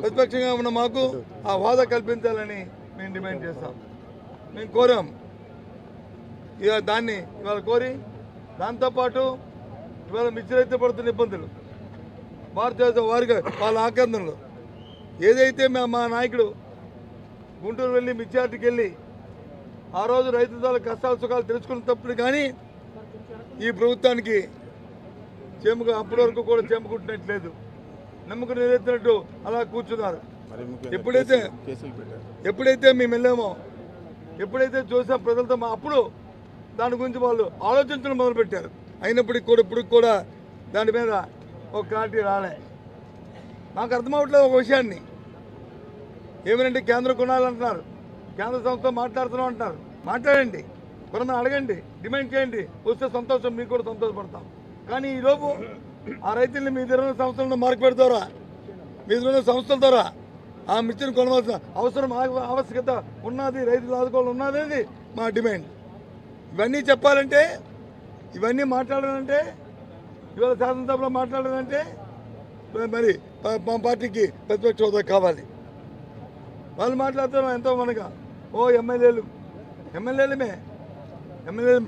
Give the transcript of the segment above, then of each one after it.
ప్రతిపక్షంగా ఉన్న మాకు ఆ హోదా కల్పించాలని మేము డిమాండ్ చేస్తాం. మేము కోరాం ఇక దాన్ని ఇవాళ కోరి, దాంతోపాటు ఇవాళ మిర్చి రైతు పడుతున్న ఇబ్బందులు, భారతదేశం వారికి వాళ్ళ ఆక్రందనలు ఏదైతే మా నాయకుడు గుంటూరు వెళ్ళి మిర్చియార్టీకి వెళ్ళి ఆ రోజు రైతుల కష్టాలు సుఖాలు తెలుసుకున్నప్పుడు కానీ ఈ ప్రభుత్వానికి చెంపు అప్పటి వరకు కూడా చెంపుకుంటున్నట్లేదు, నమ్మకం నిలెత్తినట్టు అలా కూర్చున్నారు. ఎప్పుడైతే మేము వెళ్ళామో, ఎప్పుడైతే చూసాం ప్రజలతో అప్పుడు దాని గురించి వాళ్ళు ఆలోచించడం మొదలుపెట్టారు. అయినప్పటికీ కూడా ఇప్పుడు కూడా దాని మీద ఒక క్లారిటీ రాలే. నాకు అర్థమవట్లేదు ఒక విషయాన్ని. ఏమనంటే కేంద్రం కొనాలంటున్నారు, కేంద్ర సంస్థ మాట్లాడుతున్నాం అంటున్నారు. మాట్లాడండి, కొనమని అడగండి, డిమాండ్ చేయండి, వస్తే సంతోషం, మీకు కూడా సంతోషపడతాం. కానీ ఈలోపు ఆ రైతుల్ని మీ దగ్గర ఉన్న సంస్థలను మార్కు పెడతారా, మీ దగ్గర ఉన్న సంస్థల ద్వారా ఆ మిర్చిని కొనవలసిన అవసరం ఆవశ్యకత ఉన్నది, రైతులు ఆదుకోవాలి ఉన్నది అనేది మా డిమాండ్. ఇవన్నీ చెప్పాలంటే, ఇవన్నీ మాట్లాడాలంటే, ఇవాళ శాసనసభలో మాట్లాడాలంటే మరి మా పార్టీకి ప్రతిపక్ష హోదా కావాలి. వాళ్ళు మాట్లాడుతున్నాం ఎంతో మనగా ఎమ్మెల్యేలమే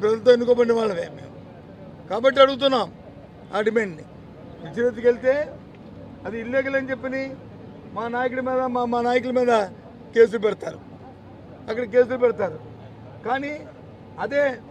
ప్రజలతో ఎన్నుకోబడిన వాళ్ళమే మేము. కాబట్టి అడుగుతున్నాం ఆ డిమాండ్ని. విచారణకి వెళ్తే అది ఇల్లీగల్ అని చెప్పి మా నాయకుడి మీద మా నాయకుల మీద కేసులు పెడతారు, అక్కడ కేసులు పెడతారు. కానీ అదే